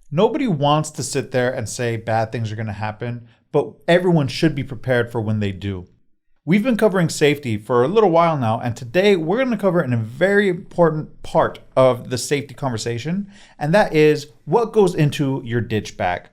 Nobody wants to sit there and say bad things are going to happen, but everyone should be prepared for when they do. We've been covering safety for a little while now, and today we're going to cover a very important part of the safety conversation, and that is what goes into your ditch bag.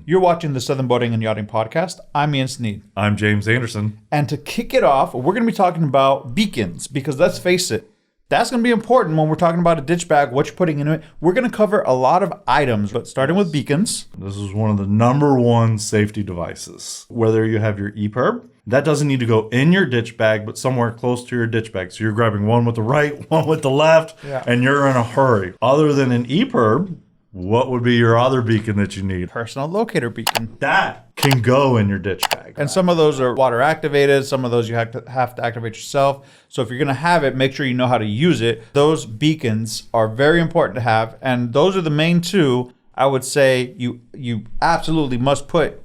You're watching the Southern Boating and Yachting podcast. I'm Ian Sneed. I'm James Anderson. And to kick it off, we're going to be talking about beacons, because let's face it, that's going to be important when we're talking about a ditch bag, what you're putting into it. We're going to cover a lot of items, but starting with beacons. This is one of the number one safety devices. Whether you have your EPIRB, that doesn't need to go in your ditch bag, but somewhere close to your ditch bag. So you're grabbing one with the right, one with the left, and you're in a hurry. Other than an EPIRB, what would be your other beacon that you need? Personal locator beacon. That can go in your ditch bag. And some of those are water activated. Some of those you have to activate yourself. So if you're going to have it, make sure you know how to use it. Those beacons are very important to have. And those are the main two I would say you absolutely must put,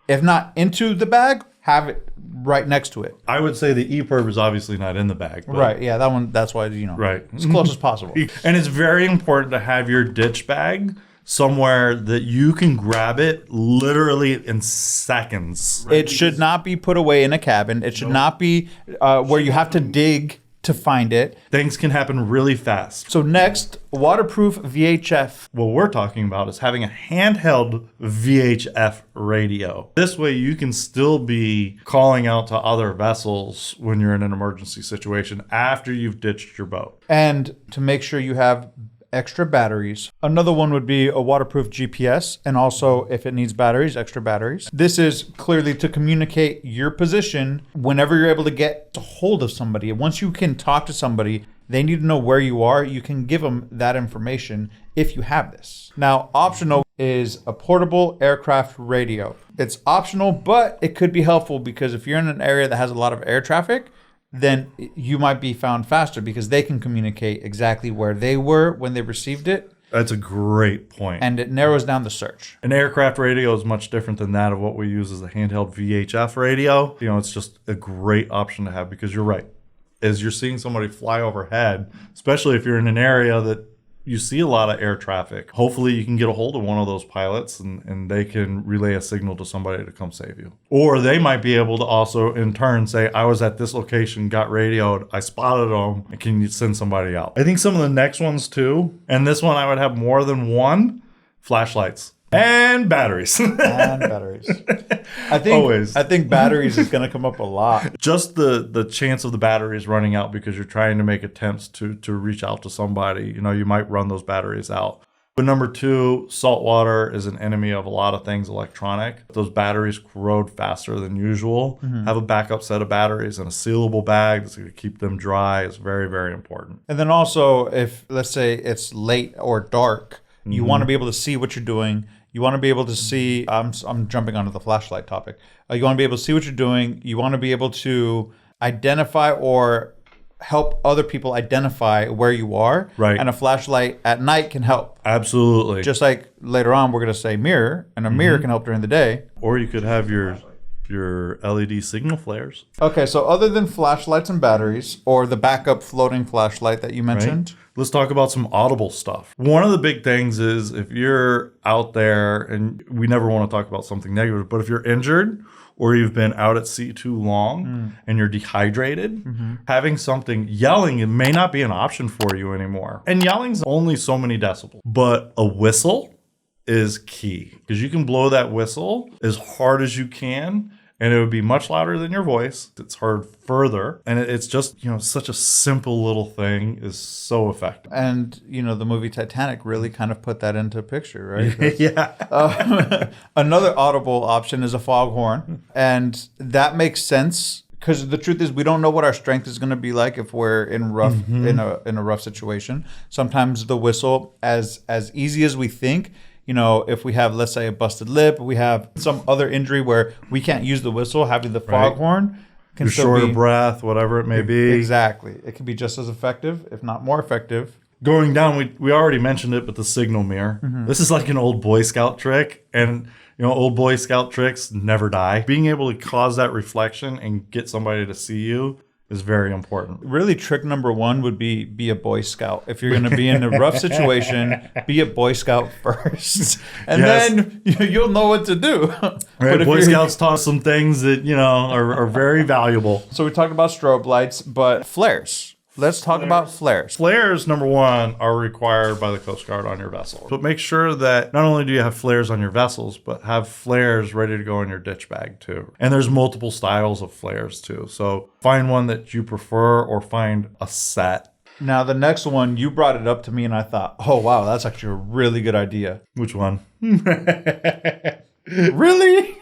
if not into the bag, have it right next to it. I would say the EPIRB is obviously not in the bag. Right, yeah, that one, that's why, right. as close as possible. And it's very important to have your ditch bag somewhere that you can grab it literally in seconds. It should not be put away in a cabin. It should not be where you have to dig to find it. Things can happen really fast. So next, waterproof VHF. What we're talking about is having a handheld VHF radio. This way you can still be calling out to other vessels when you're in an emergency situation after you've ditched your boat. And to make sure you have extra batteries. Another one would be a waterproof GPS, and also, if it needs batteries, extra batteries. This is clearly to communicate your position whenever you're able to get a hold of somebody. Once you can talk to somebody, they need to know where you are. You can give them that information if you have this. Now, optional is a portable aircraft radio. It's optional, but it could be helpful because if you're in an area that has a lot of air traffic, then you might be found faster because they can communicate exactly where they were when they received it. That's a great point. And it narrows down the search. An aircraft radio is much different than that of what we use as a handheld VHF radio. It's just a great option to have because you're right. As you're seeing somebody fly overhead, especially if you're in an area that you see a lot of air traffic, hopefully you can get a hold of one of those pilots and they can relay a signal to somebody to come save you. Or they might be able to also in turn say, I was at this location, got radioed, I spotted them, and can you send somebody out? I think some of the next ones too, and this one I would have more than one, flashlights. And batteries. I think batteries is going to come up a lot. Just the chance of the batteries running out because you're trying to make attempts to reach out to somebody. You might run those batteries out. But number two, saltwater is an enemy of a lot of things electronic. Those batteries corrode faster than usual. Have a backup set of batteries in a sealable bag that's going to keep them dry. It's very, very important. And then also, if let's say it's late or dark, you want to be able to see what you're doing. You want to be able to see, I'm jumping onto the flashlight topic. You want to be able to see what you're doing. You want to be able to identify or help other people identify where you are. Right. And a flashlight at night can help. Absolutely. Just like later on, we're going to say mirror, and a mirror can help during the day. Or you could have your LED signal flares. Okay, so other than flashlights and batteries, or the backup floating flashlight that you mentioned. Right. Let's talk about some Audible stuff. One of the big things is if you're out there, and we never want to talk about something negative, but if you're injured or you've been out at sea too long and you're dehydrated, having something, yelling, it may not be an option for you anymore. And yelling's only so many decibels, but a whistle is key because you can blow that whistle as hard as you can and it would be much louder than your voice. It's heard further. And it's just, such a simple little thing is so effective. And, the movie Titanic really kind of put that into picture, right? Yeah. Another audible option is a foghorn. And that makes sense because the truth is we don't know what our strength is going to be like if we're in rough in a rough situation. Sometimes the whistle, as easy as we think, if we have, let's say, a busted lip, we have some other injury where we can't use the whistle, having the foghorn can You're still short be of breath, whatever it may be. Exactly. It can be just as effective, if not more effective. Going down, we already mentioned it, but the signal mirror. This is like an old Boy Scout trick. And, old Boy Scout tricks never die. Being able to cause that reflection and get somebody to see you is very important. Really, trick number one would be a Boy Scout. If you're going to be in a rough situation, be a Boy Scout first, and then you'll know what to do. Right, But if Boy you're- Scouts taught us some things that are very valuable. So we talked about strobe lights, but flares. Let's talk about flares. Flares, number one, are required by the Coast Guard on your vessel. But make sure that not only do you have flares on your vessels, but have flares ready to go in your ditch bag too. And there's multiple styles of flares too. So find one that you prefer or find a set. Now, the next one, you brought it up to me, and I thought, oh, wow, that's actually a really good idea. Which one? Really?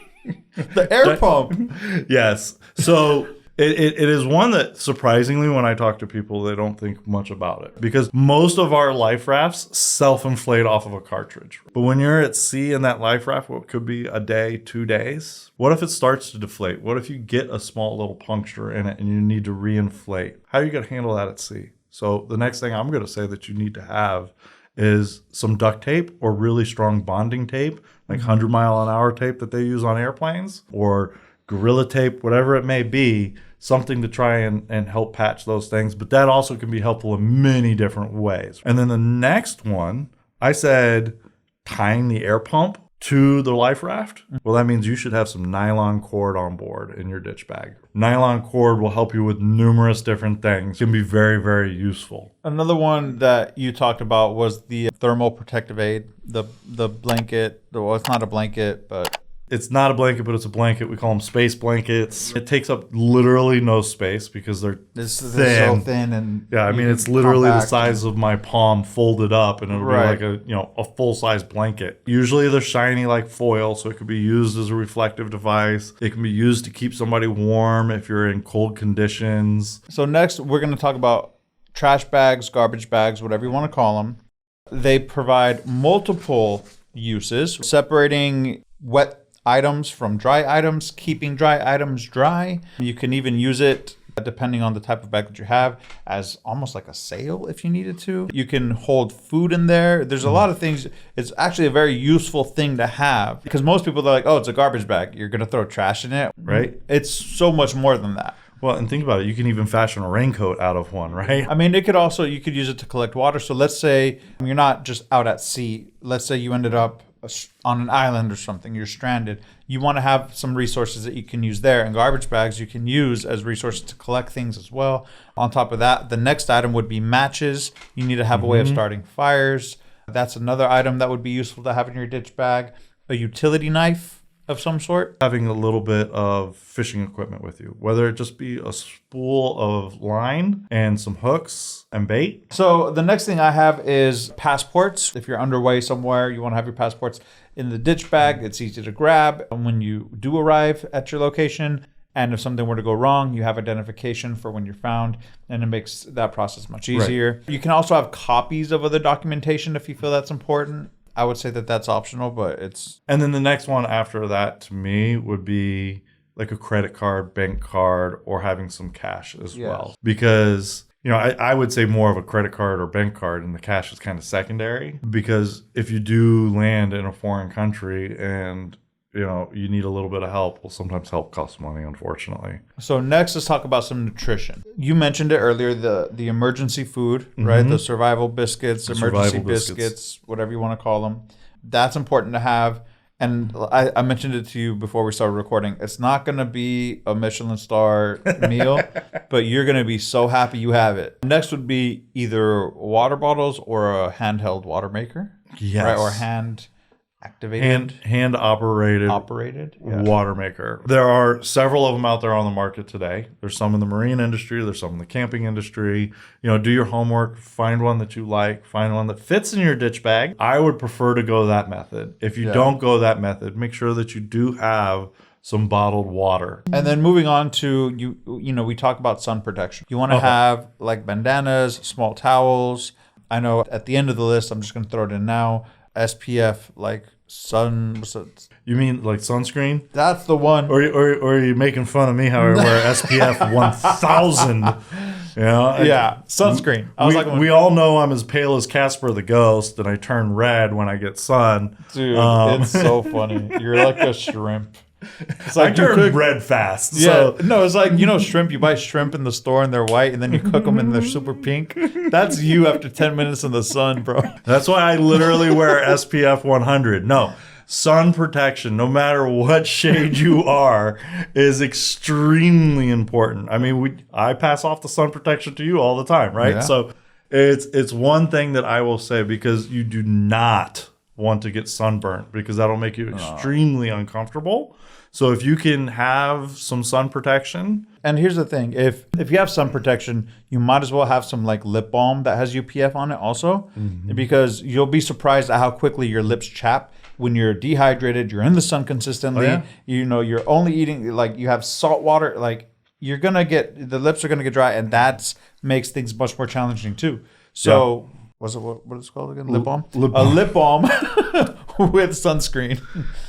The air pump. Yes. So it is one that surprisingly, when I talk to people, they don't think much about it because most of our life rafts self-inflate off of a cartridge. But when you're at sea in that life raft, what could be a day, 2 days, what if it starts to deflate? What if you get a small little puncture in it and you need to reinflate? How are you going to handle that at sea? So the next thing I'm going to say that you need to have is some duct tape or really strong bonding tape, like 100-mile-an-hour tape that they use on airplanes, or Gorilla tape, whatever it may be, something to try and help patch those things. But that also can be helpful in many different ways. And then the next one, I said tying the air pump to the life raft. Well, that means you should have some nylon cord on board in your ditch bag. Nylon cord will help you with numerous different things. It can be very, very useful. Another one that you talked about was the thermal protective aid, the blanket. Well, it's not a blanket, but It's not a blanket, but it's a blanket. We call them space blankets. It takes up literally no space because they're they're thin. so thin and Yeah, I mean, it's literally the compact. size of my palm folded up, and it'll Right. be like a full-size blanket. Usually they're shiny like foil, so it could be used as a reflective device. It can be used to keep somebody warm if you're in cold conditions. So next, we're going to talk about trash bags, garbage bags, whatever you want to call them. They provide multiple uses, separating wet items from dry items, keeping dry items dry. You can even use it, depending on the type of bag that you have, as almost like a sail if you needed to. You can hold food in there. There's a lot of things. It's actually a very useful thing to have because most people are like, oh, it's a garbage bag. You're going to throw trash in it. Right. It's so much more than that. Well, and think about it. You can even fashion a raincoat out of one, right? I mean, you could use it to collect water. So let's say you're not just out at sea. Let's say you ended up on an island or something. You're stranded. You want to have some resources that you can use there. And garbage bags you can use as resources to collect things as well. On top of that, the next item would be matches. You need to have a way of starting fires. That's another item that would be useful to have in your ditch bag. A utility knife of some sort. Having a little bit of fishing equipment with you, whether it just be a spool of line and some hooks and bait. So the next thing I have is passports. If you're underway somewhere, you want to have your passports in the ditch bag. It's easy to grab when you do arrive at your location. And if something were to go wrong, you have identification for when you're found, and it makes that process much easier. Right. You can also have copies of other documentation if you feel that's important. I would say that that's optional, but it's... And then the next one after that to me would be like a credit card, bank card, or having some cash as well. Because, I would say more of a credit card or bank card, and the cash is kind of secondary. Because if you do land in a foreign country and, you need a little bit of help, well, sometimes help costs money, unfortunately. So next, let's talk about some nutrition. You mentioned it earlier, the emergency food, right? The survival biscuits, emergency biscuits, whatever you want to call them. That's important to have. And I mentioned it to you before we started recording. It's not going to be a Michelin star meal, but you're going to be so happy you have it. Next would be either water bottles or a handheld water maker. Yes. Right? Or hand-activated. Hand-operated. Yeah. Water maker. There are several of them out there on the market today. There's some in the marine industry. There's some in the camping industry. Do your homework. Find one that you like. Find one that fits in your ditch bag. I would prefer to go that method. If you don't go that method, make sure that you do have some bottled water. And then moving on to, we talk about sun protection. You want to have like bandanas, small towels. I know at the end of the list, I'm just going to throw it in now, SPF, like sun. You mean like sunscreen? That's the one. Or are you making fun of me how I wear SPF 1000? Yeah, sunscreen. We all know I'm as pale as Casper the Ghost, and I turn red when I get sun. Dude, it's so funny. You're like a shrimp. It's I like you turn cook. red fast. Yeah, So no, it's like, you know, shrimp. You buy shrimp in the store and they're white, and then you cook them and they're super pink. That's you after 10 minutes in the sun, bro. that's why I literally wear SPF 100. No, sun protection, no matter what shade you are, is extremely important. I mean, I pass off the sun protection to you all the time, right? Yeah. So it's one thing that I will say, because you do not want to get sunburnt, because that'll make you extremely uncomfortable. So if you can have some sun protection. And here's the thing: if you have sun protection, you might as well have some like lip balm that has UPF on it also, because you'll be surprised at how quickly your lips chap when you're dehydrated. You're in the sun consistently. Oh, yeah? You know, you're only eating, like, you have salt water. Like, you're gonna get, the lips are gonna get dry, and that makes things much more challenging too. So. What's it? What is it called again? Lip balm. A lip balm with sunscreen.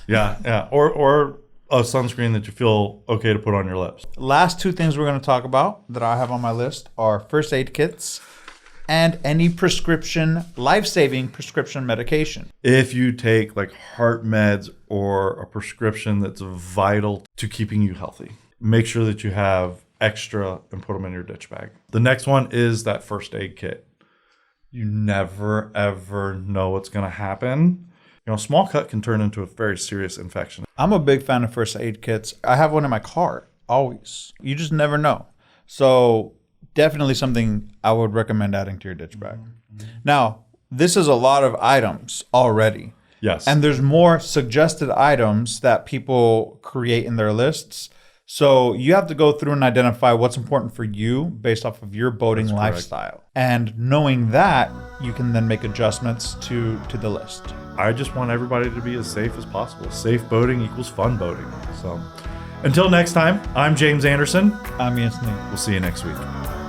Yeah. Or a sunscreen that you feel okay to put on your lips. Last two things we're going to talk about that I have on my list are first aid kits and any prescription, life-saving prescription medication. If you take like heart meds or a prescription that's vital to keeping you healthy, make sure that you have extra and put them in your ditch bag. The next one is that first aid kit. You never, ever know what's going to happen. You know, a small cut can turn into a very serious infection. I'm a big fan of first aid kits. I have one in my car, always. You just never know. So definitely something I would recommend adding to your ditch bag. Now, this is a lot of items already. Yes. And there's more suggested items that people create in their lists. So you have to go through and identify what's important for you based off of your boating lifestyle. And knowing that, you can then make adjustments to the list. I just want everybody to be as safe as possible. Safe boating equals fun boating. So until next time, I'm James Anderson. I'm Ian Sneak. We'll see you next week.